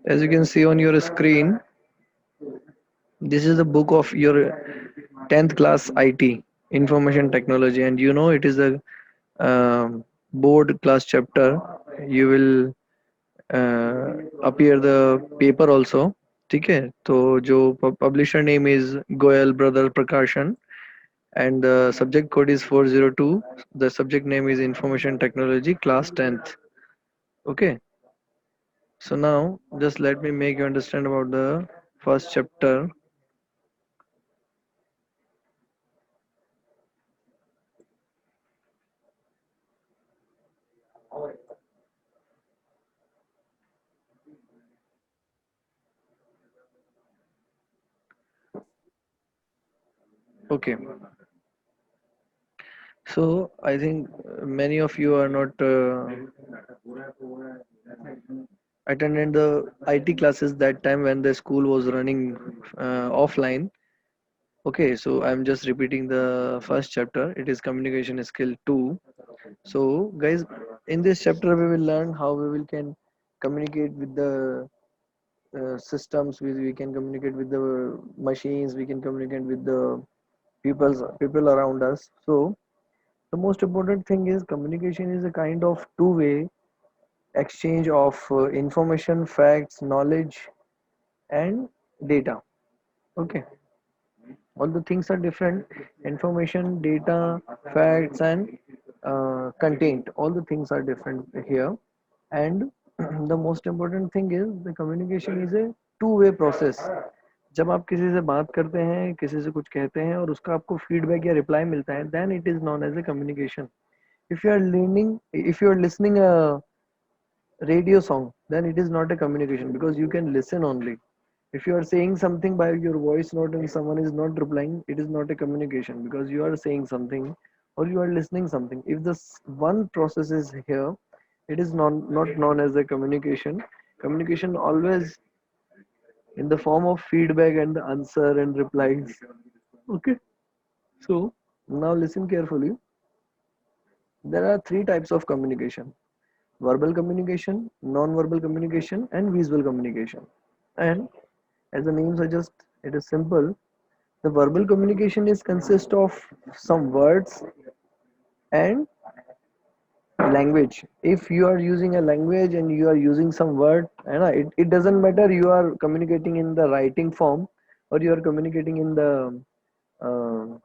As you can see on your screen, this is the book of your 10th class IT, information technology, and you know it is a board class chapter. You will appear the paper also. ठीक है, तो जो publisher name is Goyal Brother Prakashan, and the subject code is 402. The subject name is information technology class 10th. Okay, so now just let me make you understand about the first chapter. Okay, so I think many of you are not attended the IT classes that time when the school was running offline. Okay, so I'm just repeating the first chapter. It is communication skill 2. So guys, in this chapter we will learn how we will can communicate with the systems. We can communicate with the machines. We can communicate with the people around us. So the most important thing is communication is a kind of two-way exchange of information, facts, knowledge, and data. Okay, all the things are different: information, data, facts, and content. All the things are different here. And the most important thing is the communication is a two-way process. जब आप किसी से बात करते हैं, किसी से कुछ कहते हैं और उसका आपको फीडबैक या रिप्लाई मिलता है, then it is known as a communication. If you are listening a radio song, then it is not a communication because you can listen only. If you are saying something by your voice note and someone is not replying, it is not a communication because you are saying something or you are listening something. If this one process is here, it is not known as a communication. Communication always in the form of feedback and the answer and replies. Okay, so now listen carefully. There are three types of communication: verbal communication, non-verbal communication, and visual communication. And as the name suggests, it is simple. The verbal communication is consist of some words and language. If you are using a language and you are using some word, it doesn't matter you are communicating in the writing form or you are communicating in the uh,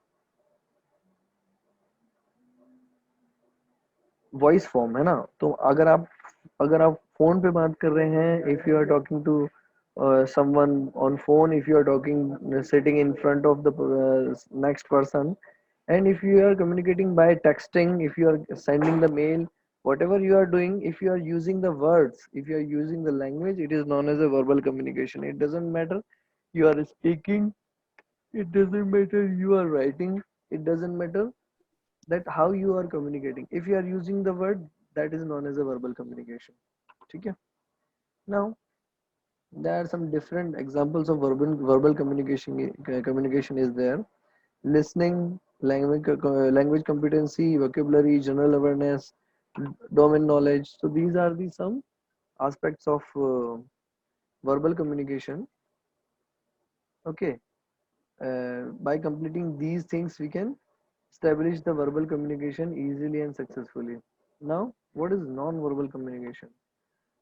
voice form है ना. तो अगर आप phone पे बात कर रहे हैं, if you are talking to someone on phone, if you are talking sitting in front of the next person, and if you are communicating by texting, if you are sending the mail, whatever you are doing, if you are using the words, if you are using the language, it is known as a verbal communication. It doesn't matter you are speaking, it doesn't matter you are writing, it doesn't matter that how you are communicating. If you are using the word, that is known as a verbal communication. Okay. Now there are some different examples of verbal communication is there: listening, language competency, vocabulary, general awareness, domain knowledge. So these are the some aspects of verbal communication. Okay, by completing these things we can establish the verbal communication easily and successfully. Now, what is non-verbal communication?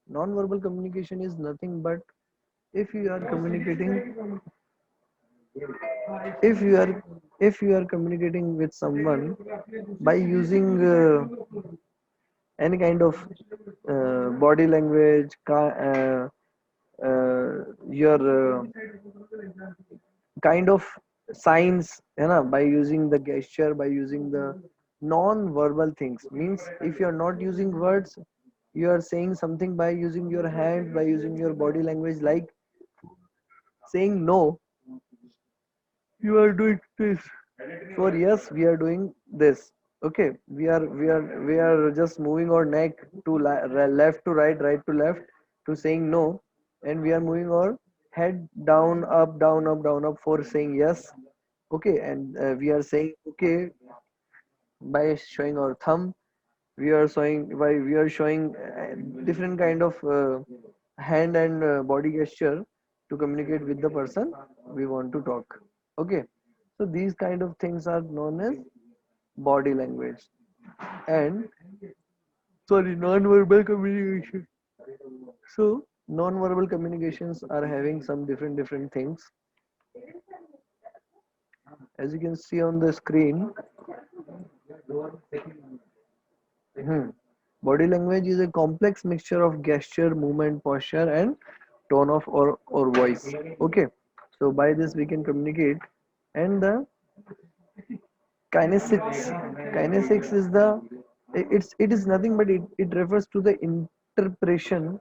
Non-verbal communication is nothing but if you are communicating, if you are if you are communicating with someone by using any kind of body language, your kind of signs, by using the gesture, by using the non-verbal things. Means if you are not using words, you are saying something by using your hand, by using your body language, like saying no, you are doing this. For yes, we are doing this. Okay, we are just moving our neck to left to right, right to left, to saying no, and we are moving our head down up down up down up for saying yes. Okay, and we are saying okay by showing our thumb. We are showing different kind of hand and body gesture to communicate with the person we want to talk. Okay, so these kind of things are known as body language. And sorry, non-verbal communication. So non-verbal communications are having some different things. As you can see on the screen, hmm, body language is a complex mixture of gesture, movement, posture, and tone of or voice. Okay, so by this we can communicate. And the kinesics is the it is nothing but it refers to the interpretation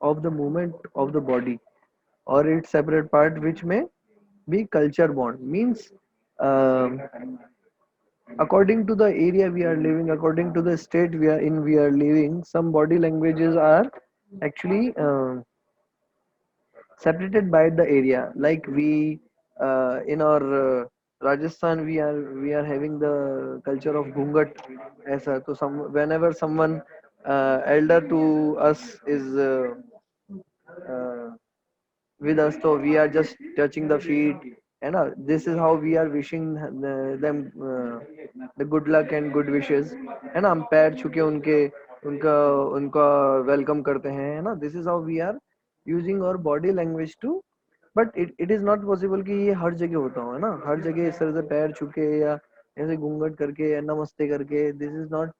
of the movement of the body or its separate part, which may be culture bond. Means um, according to the area we are living, according to the state we are living, some body languages are actually separated by the area. Like we in our Rajasthan, we are having the culture of ghungat. Aisa. So some whenever someone elder to us is uh, with us, so we are just touching the feet, and this is how we are wishing them the good luck and good wishes, है ना. हम पैर छू के उनका उनका welcome करते हैं, है ना. This is how we are using our body language too. But it is not possible कि ये हर जगह होता हो, है ना. हर जगह इस तरह से पैर छू के या ऐसे घूंघट करके या नमस्ते करके, this is not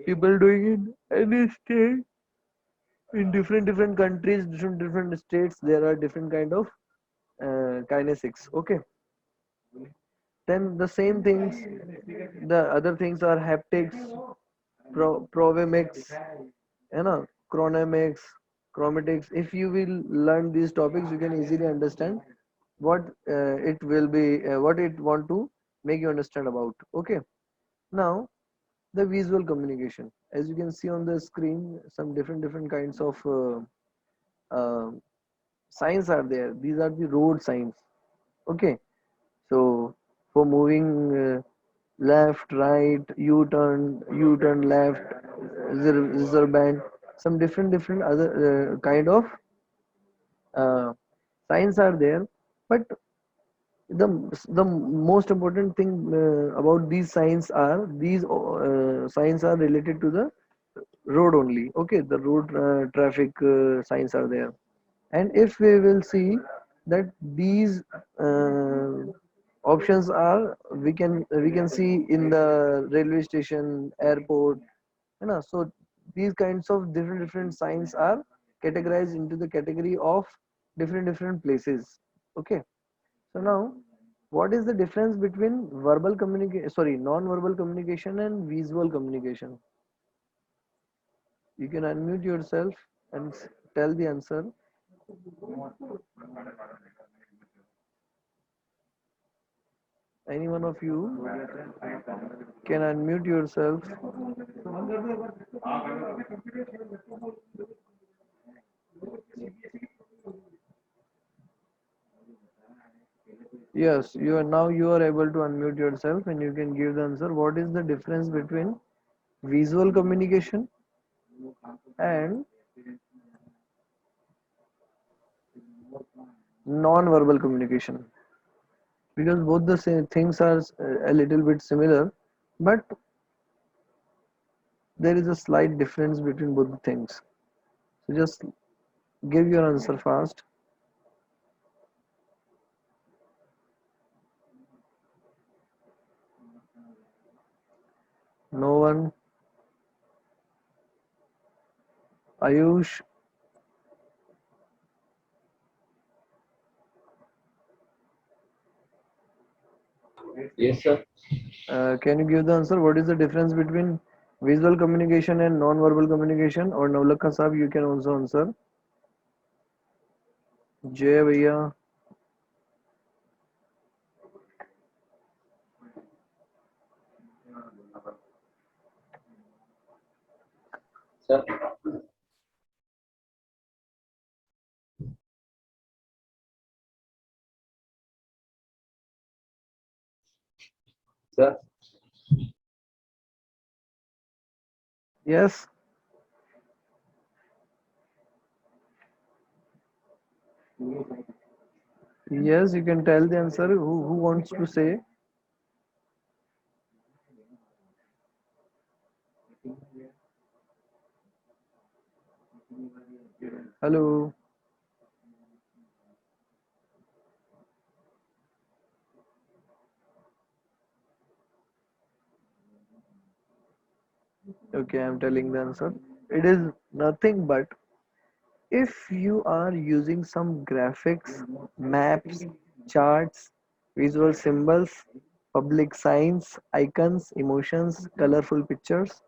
people doing in any state. In different countries, different states, there are different kind of kinesics. Okay, then the same things, the other things are haptics, provomics, you know, chronemics, chromatics. If you will learn these topics, you can easily understand what it will be, what it want to make you understand about. Okay, now the visual communication. As you can see on the screen, some different kinds of uh, signs are there. These are the road signs. Okay, so for moving left, right, U-turn left, zero band, some different other kind of uh, signs are there. But the the most important thing about these signs are these signs are related to the road only. Okay, the road traffic signs are there. And if we will see that these options are, we can see in the railway station, airport, you know. So these kinds of different signs are categorized into the category of different places. Okay, so now what is the difference between verbal communication, sorry, non-verbal communication and visual communication? You can unmute yourself and tell the answer. Any one of you can unmute yourself. Yes, you are able to unmute yourself and you can give the answer. What is the difference between visual communication and non-verbal communication? Because both the same things are a little bit similar, but there is a slight difference between both the things. So just give your answer fast. No one. Ayush, Yes, sir. can you give the answer? What is the difference between visual communication and non-verbal communication? Or Navlakha Saab, you can also answer. Jay भैया. Sir. Sir. Yes. Yes, you can tell the answer. Who wants to say? Hello. Okay, I'm telling the answer. It is nothing but if you are using some graphics, maps, charts, visual symbols, public signs, icons, emotions, colorful pictures,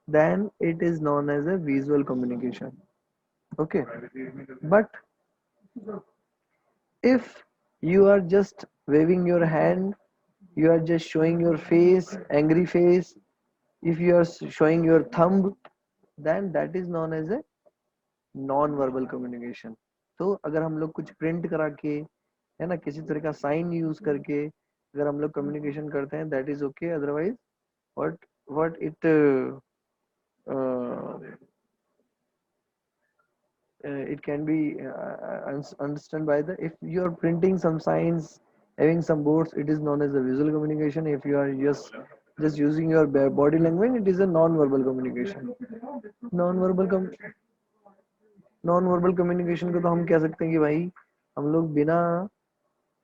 then it is known as a visual communication. Okay, but if you are just waving your hand, you are just showing your face, angry face, if you are showing your thumb, then that is known as a non verbal communication. तो अगर हम लोग कुछ print करा के, है ना, किसी तरह का साइन यूज करके अगर हम लोग कम्युनिकेशन करते हैं, that is okay. Otherwise what what it it can be understand by the, if you are printing some signs, having some boards, it is known as a visual communication. If you are just using your body language, it is a non-verbal communication. non-verbal com- Non-वर्बल communication को तो हम कह सकते हैं कि भाई हम लोग बिना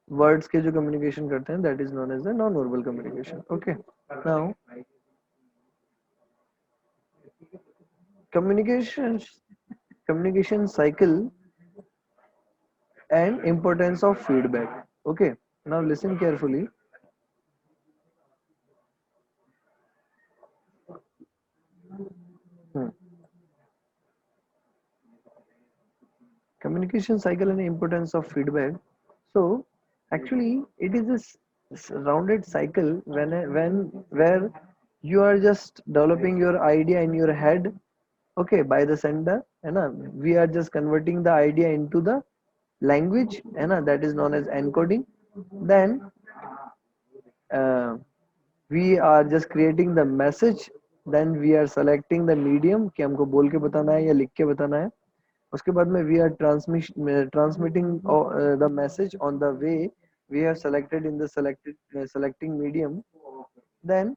वर्ड्स के जो कम्युनिकेशन करते हैं, that is known as a non verbal communication. Okay, now communication communication cycle and importance of feedback. Okay, now listen carefully. Hmm. Communication cycle and importance of feedback. So actually it is this rounded cycle when where you are just developing your idea in your head, okay, by the sender, है ना, we are just converting the idea into the language, है ना, that is known as encoding. Then uh, we are just creating the message. Then we are selecting the medium कि हमको बोल के बताना है या लिख के बताना है. उसके बाद में we are transmitting the message on the way we have selected in the selecting medium. Then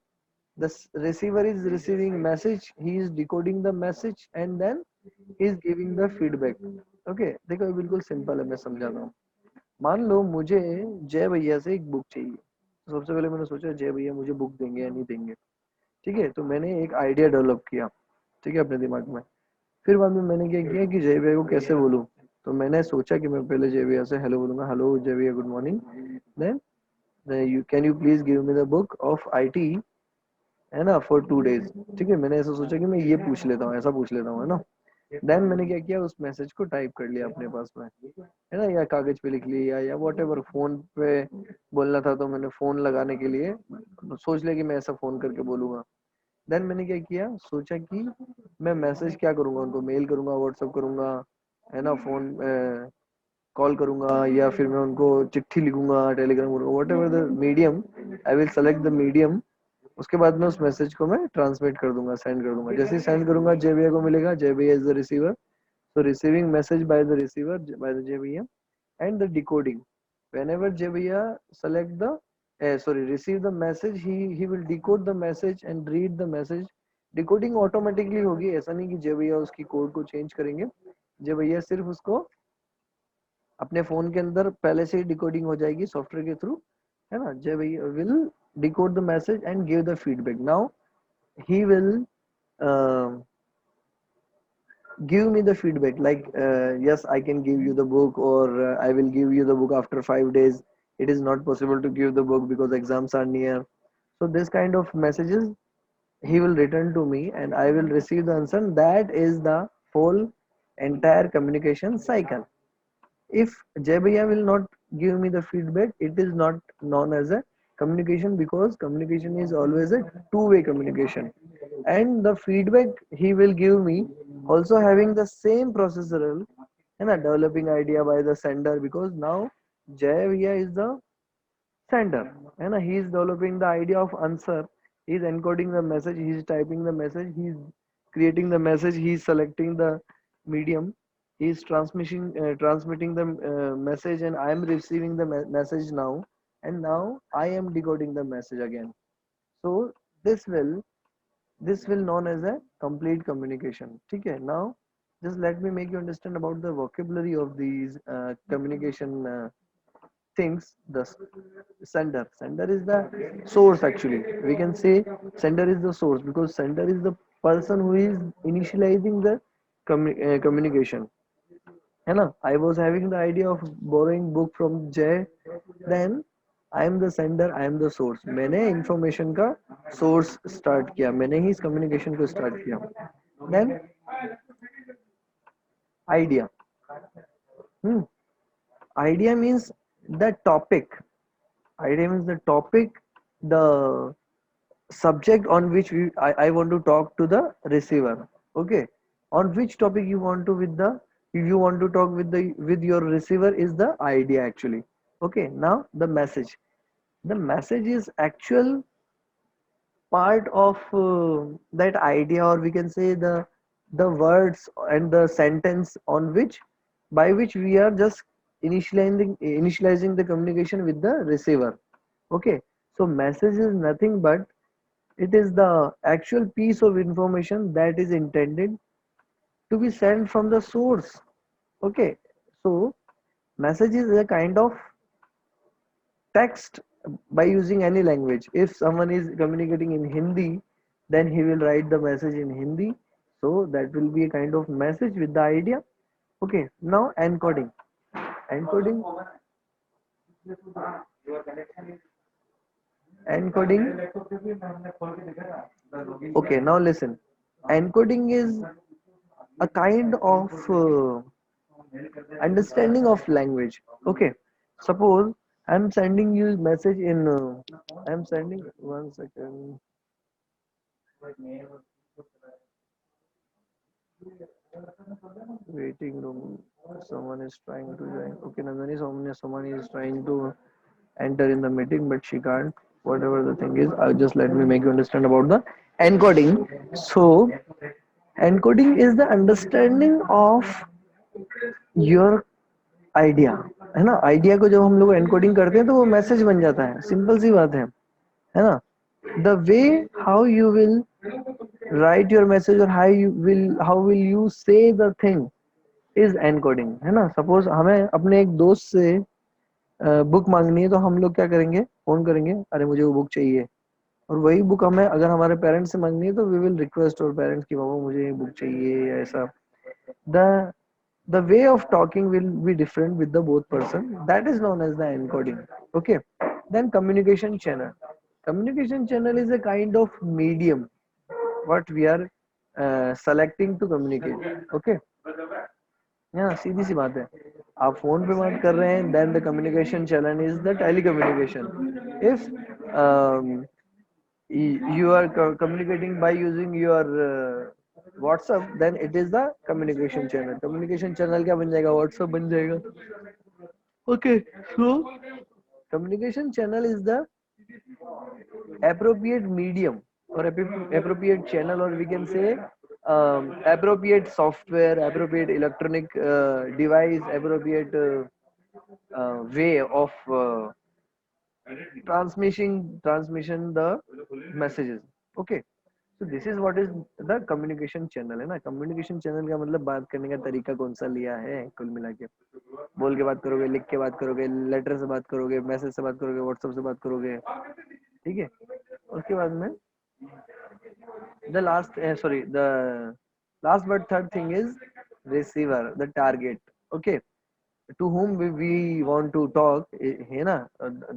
the receiver is receiving message, he is decoding the message, and then he is giving the feedback. Okay, देखो ये बिल्कुल simple है, मैं समझा रहा हूँ. मान लो मुझे जय भैया से एक बुक चाहिए. तो सबसे पहले मैंने सोचा जय भैया मुझे बुक देंगे या नहीं देंगे. ठीक है, तो मैंने एक आइडिया डेवलप किया, ठीक है, अपने दिमाग में. फिर बाद में मैंने क्या किया कि जय भैया को कैसे बोलूं. तो मैंने सोचा कि मैं पहले जय भैया से हेलो बोलूंगा, हेलो जय भैया, good morning. Then you can you please give me the book of IT, है ना, फॉर 2 days. ठीक है, मैंने ऐसा सोचा कि मैं ये पूछ लेता हूँ, ऐसा पूछ लेता हूँ, है ना. देन मैंने क्या किया, उस मैसेज को टाइप कर लिया अपने पास में, है ना, या कागज पे लिख लिया या वॉट एवर. फोन पे बोलना था तो मैंने फोन लगाने के लिए सोच लिया कि मैं ऐसा फोन करके बोलूंगा. देन मैंने क्या किया, सोचा कि मैं मैसेज क्या करूंगा, उनको मेल करूंगा, व्हाट्सअप करूंगा, है ना, फोन कॉल करूंगा, या फिर मैं उनको चिट्ठी लिखूंगा, टेलीग्राम करूंगा, what ever the medium, I will select the medium. उसके बाद में उस मैसेज को मैं ट्रांसमिट कर दूंगा, सेंड कर दूंगा. जैसे ही सेंड करूंगा जय भैया को मिलेगा, जय भैया is the receiver. So receiving message by the receiver, by the JVM, and the decoding. Whenever JVM select the sorry, receive the message, he will decode the message and read the message. Decoding automatically होगी, ऐसा नहीं कि JVM उसकी code को change करेंगे. JVM सिर्फ उसको अपने फोन के अंदर पहले से ही डिकोडिंग हो जाएगी सॉफ्टवेयर के थ्रू, है ना. JVM will decode the message and give the feedback. Now he will uh, give me the feedback like yes, I can give you the book, or I will give you the book after 5 days. It is not possible to give the book because exams are near. So this kind of messages he will return to me and I will receive the answer. That is the whole entire communication cycle. If Jebaya will not give me the feedback, it is not known as a communication, because communication is always a two-way communication. And the feedback he will give me also having the same processual and a developing idea by the sender, because now Jebaya is the sender and he is developing the idea of answer. He is encoding the message, he is typing the message, he is creating the message, he is selecting the medium. He is transmitting the message, and I am receiving the message now, and now I am decoding the message again. So this will this will known as a complete communication. Okay, now just let me make you understand about the vocabulary of these communication things. The sender is the source. Actually, we can say sender is the source, because sender is the person who is initializing the communication, है ना. I was having the idea of borrowing book from Jay, then I am the sender, I am the source. मैंने information का source start किया, मैंने ही इस communication को start किया. Then idea. hmm. Idea means the topic. Idea means the topic, the subject on which I want to talk to the receiver. Okay, on which topic you want to with the, if you want to talk with your receiver is the idea actually. Okay, now the message. The message is actual part of that idea, or we can say the words and the sentence on which, by which we are just initializing the communication with the receiver. Okay, so message is nothing but it is the actual piece of information that is intended to be sent from the source. Okay, so message is a kind of text by using any language. If someone is communicating in Hindi, then he will write the message in Hindi. So that will be a kind of message with the idea. Okay, now encoding. Encoding. Encoding. Okay, now listen. Encoding is a kind of understanding of language. Okay, suppose I'm sending you message in I'm sending, one second, waiting room, someone is trying to join. Okay, Nandani, someone is trying to enter in the meeting, but she can't. Whatever the thing is, just let me make you understand about the encoding. So encoding is the understanding of your idea, है ना. Idea को जब हम लोग encoding करते हैं तो वो मैसेज बन जाता है. सिंपल सी बात है ना. The way how you will write your message, और हाउ विल यू से द थिंग इज एनकोडिंग, है ना. सपोज हमें अपने एक दोस्त से बुक मांगनी है, तो हम लोग क्या करेंगे, फोन करेंगे, अरे मुझे वो बुक चाहिए. और वही बुक हमें अगर हमारे पेरेंट्स से मांगनी है, तो वी विल रिक्वेस्ट और पेरेंट्स की, बाबा मुझे ये बुक चाहिए, या ऐसा. The the way of talking will be different with the both person. That is known as the encoding. Okay, then communication channel is a kind of medium what we are selecting to communicate. Okay, yeah, सीधी सी बात है. आप phone पे बात कर रहे हैं, then the communication channel is the telecommunication. If you are communicating by using your WhatsApp, then it is the communication channel. Communication channel क्या बन जाएगा, WhatsApp बन जाएगा. Okay, so communication channel is the appropriate medium, or appropriate channel, or we can say appropriate software, appropriate electronic device, appropriate way of transmission the messages. Okay, so this is what is the communication channel, है ना. communication channel का मतलब बात करने का तरीका कौन सा लिया है. कुल मिला के बोल के बात करोगे, लिख के बात करोगे, लेटर से बात करोगे, मैसेज से बात करोगे, व्हाट्सएप से बात करोगे. ठीक है, उसके बाद में the last but third thing is receiver, the target. Okay, to whom we want to talk, है ना,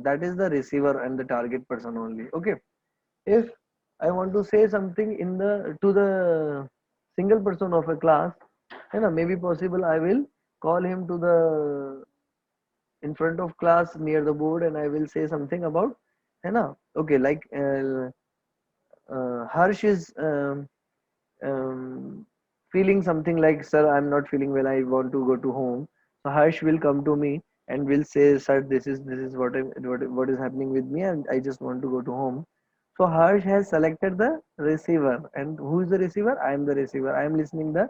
that is the receiver and the target person only. Okay, if I want to say something in the to the single person of a class, है ना, maybe possible I will call him to the in front of class near the board, and I will say something about, है ना. Okay, like Harsh is feeling something like, sir, I'm not feeling well, I want to go to home. So Harsh will come to me and will say, sir, this is what is happening with me, and I just want to go to home. So Harsh has selected the receiver, and who is the receiver? I am the receiver. I am listening the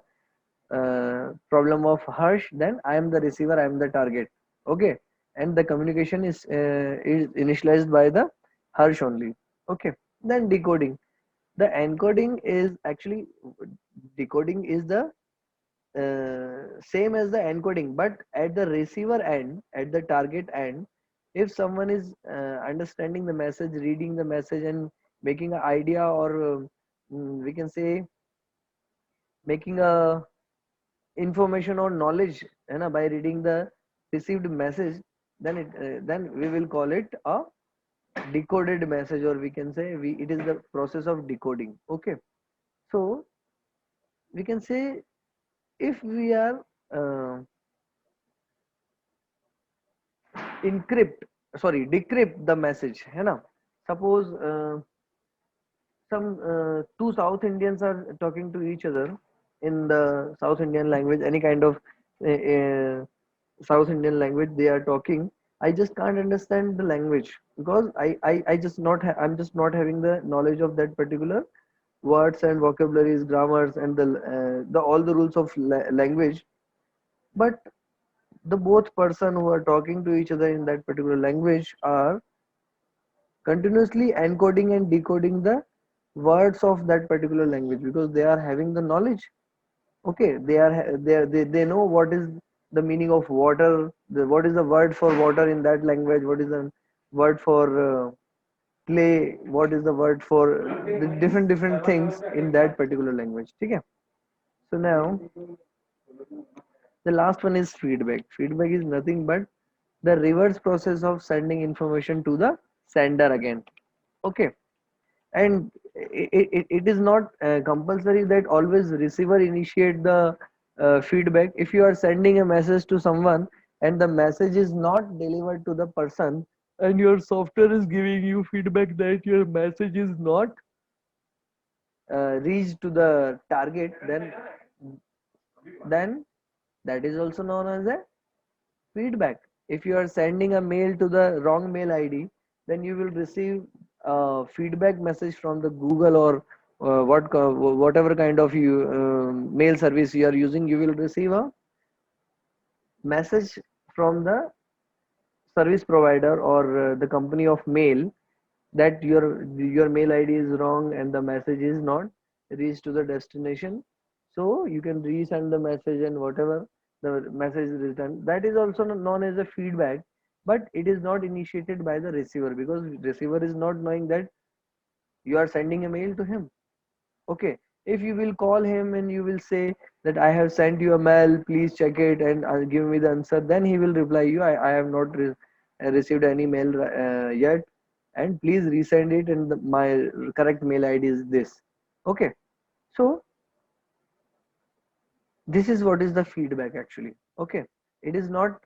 problem of Harsh, then I am the receiver, I am the target. Okay, and the communication is initialized by the Harsh only. Okay, then decoding. The encoding is actually, decoding is the same as the encoding, but at the receiver end, at the target end, if someone is understanding the message, reading the message, and making an idea, or we can say making a information or knowledge, by reading the received message, then we will call it a decoded message, or we can say it is the process of decoding. Okay, so we can say, if we are uh, encrypt sorry decrypt the message, है ना? Suppose some two South Indians are talking to each other in the South Indian language, any kind of South Indian language they are talking. I just can't understand the language, because I'm just not having the knowledge of that particular words and vocabularies, grammars, and the all the rules of language. But the both person who are talking to each other in that particular language are continuously encoding and decoding the words of that particular language, because they are having the knowledge. Okay, they know what is the meaning of water, what is the word for water in that language, what is the word for clay, what is the word for the different things in that particular language. Okay, so now the last one is feedback. Feedback is nothing but the reverse process of sending information to the sender again. Okay, and it is not compulsory that always receiver initiate the feedback. If you are sending a message to someone and the message is not delivered to the person, and your software is giving you feedback that your message is not reached to the target, then that is also known as a feedback. If you are sending a mail to the wrong mail ID, then you will receive a feedback message from the Google, or whatever kind of mail service you are using. You will receive a message from the service provider, or the company of mail, that your mail ID is wrong and the message is not reached to the destination. So you can resend the message, and whatever the message is returned, that is also known as a feedback. But it is not initiated by the receiver, because receiver is not knowing that you are sending a mail to him. Okay, if you will call him and you will say that I have sent you a mail, please check it and give me the answer, then he will reply you, I have not received any mail yet, and please resend it, and my correct mail ID is this. Okay, so this is what is the feedback actually. Okay, it is not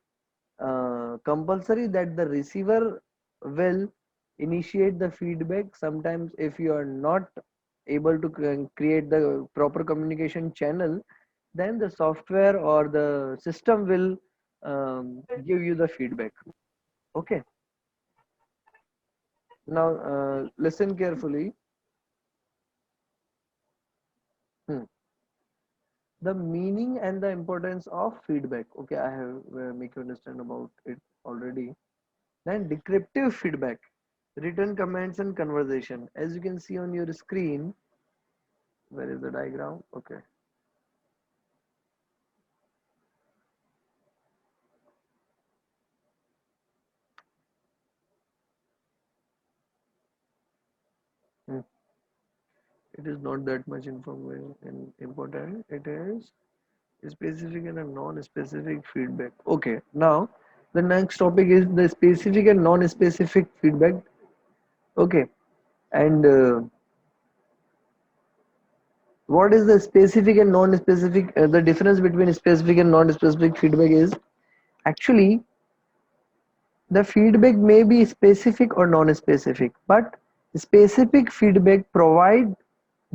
compulsory that the receiver will initiate the feedback. Sometimes if you are not able to create the proper communication channel, then the software or the system will give you the feedback. Okay, now listen carefully. Hmm. The meaning and the importance of feedback. Okay, I have make you understand about it already. Then decryptive feedback, written comments and conversation. As you can see on your screen, where is the diagram? Okay. Hmm. It is not that much information and important. It is specific and a non-specific feedback. Okay. Now the next topic is the specific and non-specific feedback. Okay. And what is the specific and non-specific? The difference between specific and non-specific feedback is actually the feedback may be specific or non-specific, but specific feedback provide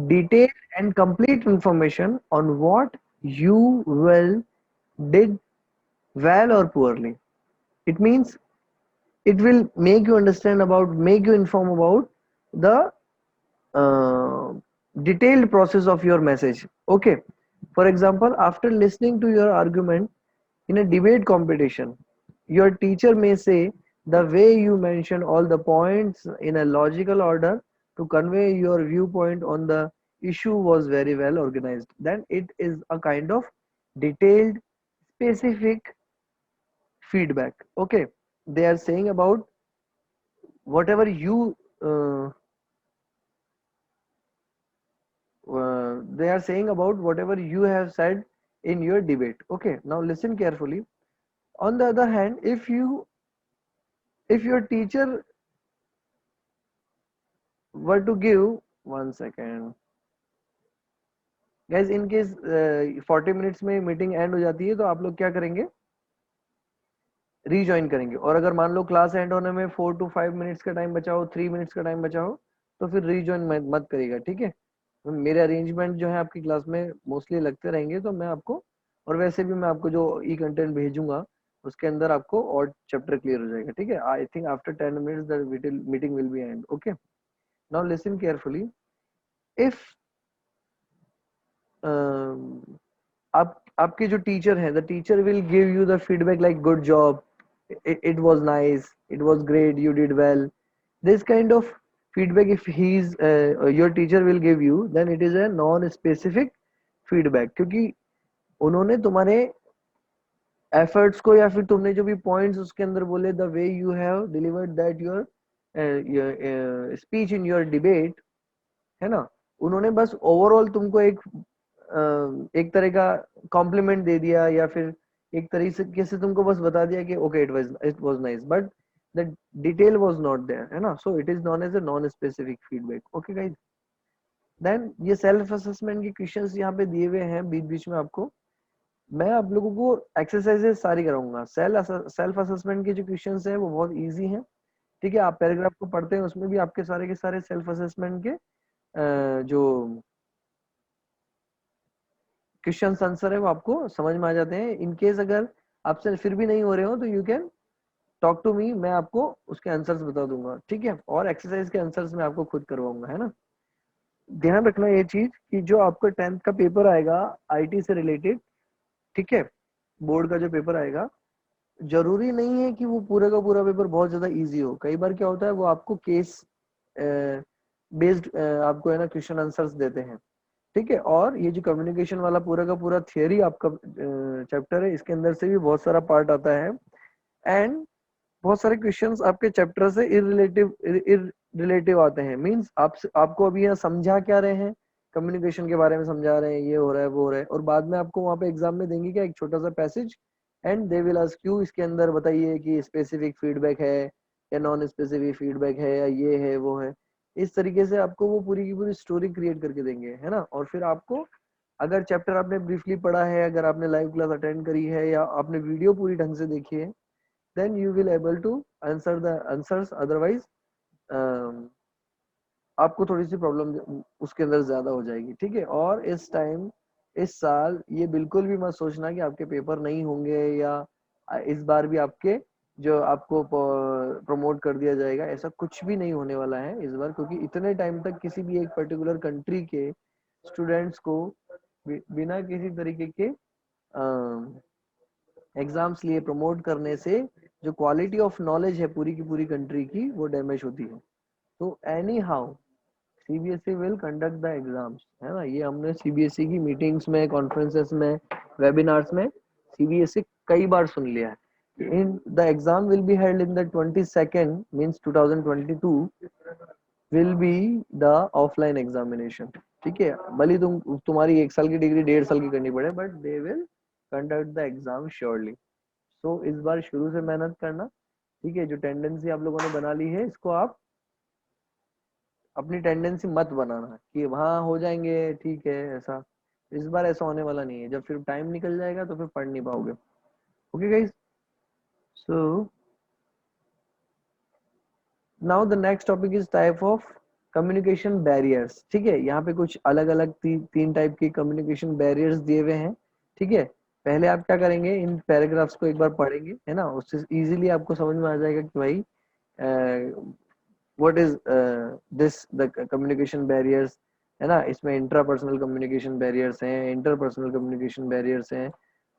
detailed and complete information on what you will did well or poorly. It means it will make you inform about the uh, detailed process of your message. Okay, For example, after listening to your argument in a debate competition, your teacher may say, the way you mentioned all the points in a logical order to convey your viewpoint on the issue was very well organized. Then it is a kind of detailed, specific feedback. Okay, they are saying about whatever they are saying about whatever you have said in your debate. Okay, now listen carefully. On the other hand, if your teacher were to give 1 second, guys, in case 40 minutes में meeting and हो जाती है तो आप लोग क्या करेंगे, rejoin करेंगे। और अगर मान लो क्लास एंड होने में 4 to 5 मिनट्स का टाइम बचा हो, 3 मिनट्स का टाइम बचा हो, तो फिर रीज्वाइन मत करिएगा, ठीक है। मेरे अरेंजमेंट जो है आपकी क्लास में मोस्टली लगते रहेंगे, तो मैं आपको, और वैसे भी मैं आपको जो ई कंटेंट भेजूंगा उसके अंदर आपको और चैप्टर क्लियर हो जाएगा, ठीक है। I think after 10 minutes the meeting will be and. Okay, now listen carefully. If आप आपके जो टीचर हैं, the teacher will give you the feedback like good job, it was nice, it was great, you did well, this kind of feedback if he's your teacher will give you, then it is a non specific feedback, क्योंकि उन्होंने तुम्हारे efforts को या फिर तुमने जो भी points उसके अंदर बोले, the way you have delivered that your speech in your debate, है ना, उन्होंने बस ओवरऑल तुमको एक तरह का कॉम्प्लीमेंट दे दिया, या फिर एक तरीके से तुमको बस बता दिया कि okay it was nice, but the detail was not there, है ना। So it is known as a non specific feedback. Okay guys, then ये सेल्फ असेसमेंट के क्वेश्चंस यहाँ पे दिए हुए हैं बीच बीच में आपको। मैं आप लोगों को एक्सरसाइजेस सारी कराऊंगा। सेल्फ असेसमेंट के जो क्वेश्चंस है वो बहुत इजी हैं, ठीक है। आप पैराग्राफ को पढ़ते हैं, उसमें भी आपके सारे के सारे सेल्फ असेसमेंट के जो क्वेश्चन आंसर है वो आपको समझ में आ जाते हैं। इन केस अगर आपसे फिर भी नहीं हो रहे हो तो you can talk to me, मैं आपको उसके आंसर्स बता दूंगा, ठीक है। और एक्सरसाइज के आंसर्स मैं आपको खुद करवाऊंगा, है ना। ध्यान रखना ये चीज कि जो आपका 10th का पेपर आएगा आईटी से रिलेटेड, ठीक है, बोर्ड का जो पेपर आएगा, जरूरी नहीं है कि वो पूरा का पूरा पेपर बहुत ज्यादा इजी हो। कई बार क्या होता है, वो आपको केस बेस्ड आपको है ना क्वेश्चन आंसर्स देते हैं, ठीक है। और ये जो कम्युनिकेशन वाला पूरा का पूरा थियरी आपका चैप्टर है, इसके अंदर से भी बहुत सारा पार्ट आता है, एंड बहुत सारे क्वेश्चंस आपके चैप्टर से इररिलेटिव आते हैं। मींस आपको अभी यहाँ समझा क्या रहे हैं, कम्युनिकेशन के बारे में समझा रहे हैं, ये हो रहा है वो हो रहा है, और बाद में आपको वहां पे एग्जाम में देंगे क्या, एक छोटा सा passage, and they will ask you इसके अंदर बताइए कि स्पेसिफिक फीडबैक है या नॉन स्पेसिफिक फीडबैक है, या ये है वो है। इस तरीके से आपको वो पूरी की पूरी स्टोरी क्रिएट करके देंगे, है ना। और फिर आपको, अगर चैप्टर आपने ब्रीफली पढ़ा है, अगर आपने लाइव क्लास अटेंड करी है, या आपने वीडियो पूरी ढंग से देखी है, then you will able to answer the answers, otherwise आपको थोड़ी सी प्रॉब्लम उसके अंदर ज्यादा हो जाएगी, ठीक है। और इस साल ये बिल्कुल भी मत सोचना कि आपके पेपर नहीं होंगे, या इस बार भी आपके जो आपको प्रमोट कर दिया जाएगा, ऐसा कुछ भी नहीं होने वाला है इस बार, क्योंकि इतने टाइम तक किसी भी एक पर्टिकुलर कंट्री के स्टूडेंट्स को बिना किसी तरीके के एग्जाम्स लिए प्रमोट करने से जो क्वालिटी ऑफ नॉलेज है पूरी की पूरी कंट्री की, वो डैमेज होती है। तो any how CBSE will conduct the exams, है ना। ये हमने सीबीएसई की मीटिंग्स में, कॉन्फ्रेंसेस में, वेबिनार्स में सीबीएसई कई बार सुन लिया है। In the exam will be held in the 22nd means 2022 will be the offline examination, ठीक है। भले तुम्हारी 1 साल की डिग्री 1.5 साल की करनी पड़े, but they will conduct the exam surely. So इस बार शुरू से मेहनत करना, ठीक है। जो टेंडेंसी आप लोगों ने बना ली है, इसको आप अपनी टेंडेंसी मत बनाना कि वहां हो जाएंगे, ठीक है। ऐसा इस बार ऐसा होने वाला नहीं है। जब फिर टाइम निकल जाएगा तो फिर पढ़ नहीं पाओगे। Okay guys, so now the next topic is type of communication barriers, ठीक है। यहाँ पे कुछ अलग अलग तीन टाइप की कम्युनिकेशन बैरियर्स दिए हुए हैं, ठीक है। पहले आप क्या करेंगे, इन पैराग्राफ्स को एक बार पढ़ेंगे, है ना, उससे इजीली आपको समझ में आ जाएगा कि भाई what is this the communication barriers, है ना, इसमें इंट्रापर्सनल कम्युनिकेशन बैरियर्स हैं, इंटरपर्सनल कम्युनिकेशन बैरियर्स हैं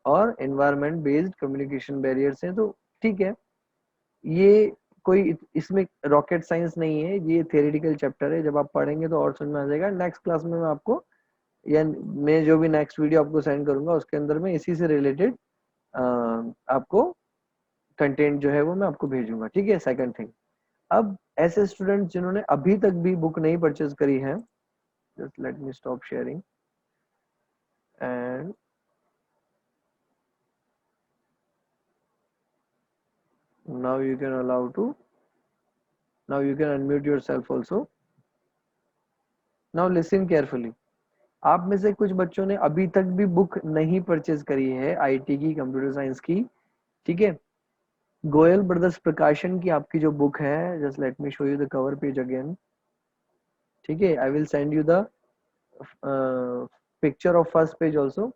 और एनवायरनमेंट बेस्ड कम्युनिकेशन बैरियर्स हैं। तो ठीक है, ये कोई इसमें रॉकेट साइंस नहीं है, ये थियोरेटिकल चैप्टर है, जब आप पढ़ेंगे तो और समझ में आ जाएगा। नेक्स्ट क्लास में मैं आपको, या मैं जो भी नेक्स्ट वीडियो आपको सेंड करूंगा उसके अंदर में इसी से रिलेटेड आपको कंटेंट जो है वो मैं आपको भेजूंगा, ठीक है। सेकंड थिंग, अब ऐसे स्टूडेंट जिन्होंने अभी तक भी बुक नहीं परचेज करी है, just let me stop sharing and now you can allow to, now you can unmute yourself also. Now listen carefully. आप में से कुछ बच्चों ने अभी तक भी बुक नहीं परचेज करी है आईटी की, कंप्यूटर साइंस की, ठीक है। गोयल ब्रदर्स प्रकाशन की आपकी जो बुक है, just let me show you the cover page again, ठीक है। I will send you the picture of first page also,